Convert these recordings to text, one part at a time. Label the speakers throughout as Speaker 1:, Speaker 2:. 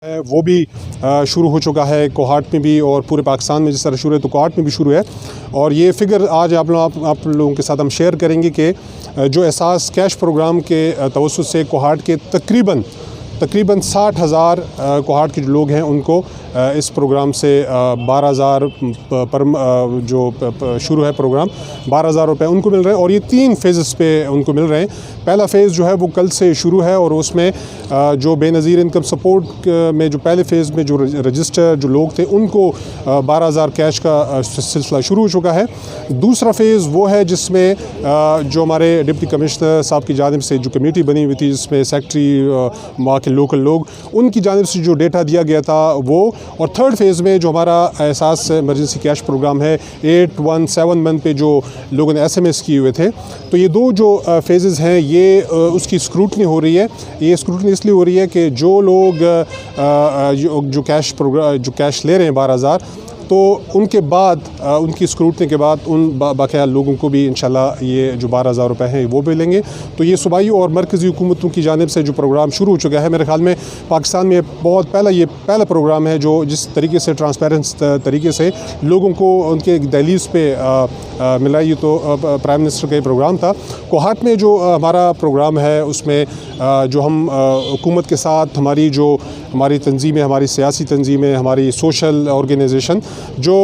Speaker 1: وہ بھی شروع ہو چکا ہے کوہاٹ میں بھی، اور پورے پاکستان میں جس طرح شروع ہے تو کوہاٹ میں بھی شروع ہے. اور یہ فگر آج آپ لوگوں کے ساتھ ہم شیئر کریں گے کہ جو احساس کیش پروگرام کے توسط سے کوہاٹ کے تقریباً 60,000 کوہاٹ کے جو لوگ ہیں ان کو اس پروگرام سے 12,000 پر جو شروع ہے پروگرام 12,000 روپے ان کو مل رہے ہیں، اور یہ 3 فیزز پہ ان کو مل رہے ہیں. پہلا فیز جو ہے وہ کل سے شروع ہے، اور اس میں جو بے نظیر انکم سپورٹ میں جو پہلے فیز میں جو رجسٹر جو لوگ تھے ان کو 12,000 کیش کا سلسلہ شروع ہو چکا ہے. دوسرا فیز وہ ہے جس میں جو ہمارے ڈپٹی کمشنر صاحب کی جانب سے جو کمیٹی بنی ہوئی تھی، جس میں سیکٹری وہاں کے لوکل لوگ ان کی جانب سے جو ڈیٹا دیا گیا تھا وہ، اور تھرڈ فیز میں جو ہمارا احساس ایمرجنسی کیش پروگرام ہے 817 پہ جو لوگوں نے ایس کیے ہوئے تھے. تو یہ 2 جو فیزز ہیں یہ اس کی اسکروٹنی ہو رہی ہے. یہ اسکروٹنی اس لیے ہو رہی ہے کہ جو لوگ جو کیش لے رہے ہیں 12,000، تو ان کے بعد ان کی اسکروٹنی کے بعد ان باخیال لوگوں کو بھی انشاءاللہ یہ جو 12,000 روپے ہیں وہ بھی لیں گے. تو یہ صوبائی اور مرکزی حکومتوں کی جانب سے جو پروگرام شروع ہو چکا ہے، میرے خیال میں پاکستان میں یہ پہلا پروگرام ہے جو جس طریقے سے ٹرانسپیرنٹ طریقے سے لوگوں کو ان کے دہلیز پہ ملا. یہ تو پرائم منسٹر کا یہ پروگرام تھا. کوہاٹ میں جو ہمارا پروگرام ہے اس میں جو ہم حکومت کے ساتھ ہماری تنظیمیں، ہماری سیاسی تنظیمیں، ہماری سوشل آرگنائزیشن جو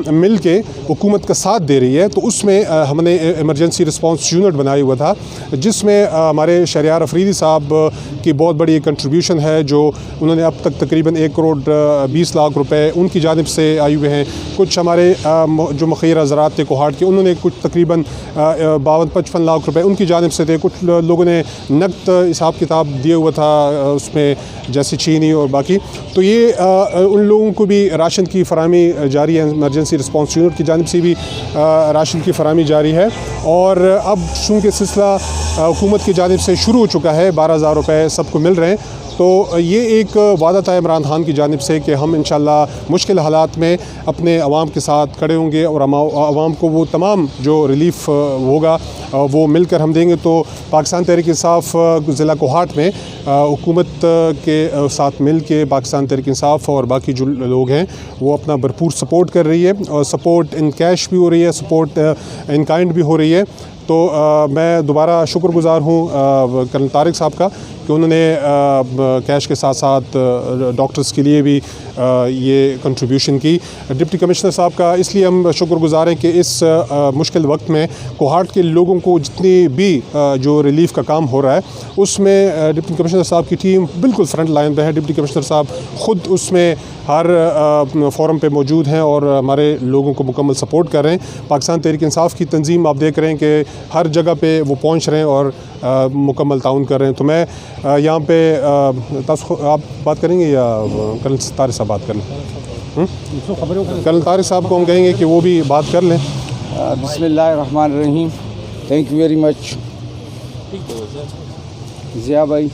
Speaker 1: مل کے حکومت کا ساتھ دے رہی ہے، تو اس میں ہم نے ایمرجنسی رسپانس یونٹ بنایا ہوا تھا، جس میں ہمارے شہریار افریدی صاحب کی بہت بڑی کنٹریبیوشن ہے. جو انہوں نے اب تک تقریباً 1,20,00,000 روپے ان کی جانب سے آئے ہوئے ہیں. کچھ ہمارے جو مخیر حضرات تھے کوہاٹ کے، انہوں نے کچھ تقریباً 52-55 لاکھ روپے ان کی جانب سے تھے. کچھ لوگوں نے نقد حساب کتاب دیا ہوا تھا اس میں، جیسے چینی اور باقی. تو یہ ان لوگوں کو بھی راشن کی فراہمی جاری ہے. ایمرجنسی رسپانس یونٹ کی جانب سے بھی راشن کی فراہمی جاری ہے. اور اب چونکہ سلسلہ حکومت کی جانب سے شروع ہو چکا ہے، 12,000 روپے سب کو مل رہے ہیں. تو یہ ایک وعدہ تھا عمران خان کی جانب سے کہ ہم انشاءاللہ مشکل حالات میں اپنے عوام کے ساتھ کھڑے ہوں گے، اور عوام کو وہ تمام جو ریلیف ہوگا وہ مل کر ہم دیں گے. تو پاکستان تحریک انصاف ضلع کوہاٹ میں حکومت کے ساتھ مل کے پاکستان تحریک انصاف اور باقی جو لوگ ہیں وہ اپنا بھرپور سپورٹ کر رہی ہے، اور سپورٹ ان کیش بھی ہو رہی ہے، سپورٹ ان کائنڈ بھی ہو رہی ہے. تو میں دوبارہ شکر گزار ہوں کرنل طارق صاحب کا کہ انہوں نے کیش کے ساتھ ساتھ ڈاکٹرز کے لیے بھی یہ کنٹریبیوشن کی. ڈپٹی کمشنر صاحب کا اس لیے ہم شکر گزار ہیں کہ اس مشکل وقت میں کوہاٹ کے لوگوں کو جتنی بھی جو ریلیف کا کام ہو رہا ہے اس میں ڈپٹی کمشنر صاحب کی ٹیم بالکل فرنٹ لائن پہ ہے. ڈپٹی کمشنر صاحب خود اس میں ہر فورم پہ موجود ہیں اور ہمارے لوگوں کو مکمل سپورٹ کر رہے ہیں. پاکستان تحریک انصاف کی تنظیم آپ دیکھ رہے ہیں کہ ہر جگہ پہ وہ پہنچ رہے ہیں اور مکمل تعاون کر رہے ہیں. تو میں یہاں پہ آپ بات کریں گے یا کرنل طارق صاحب بات کر لیں؟ کرنل طارق صاحب کو ہم کہیں گے کہ وہ بھی بات کر لیں.
Speaker 2: بسم اللہ الرحمن الرحیم. Thank you very much Zia بھائی.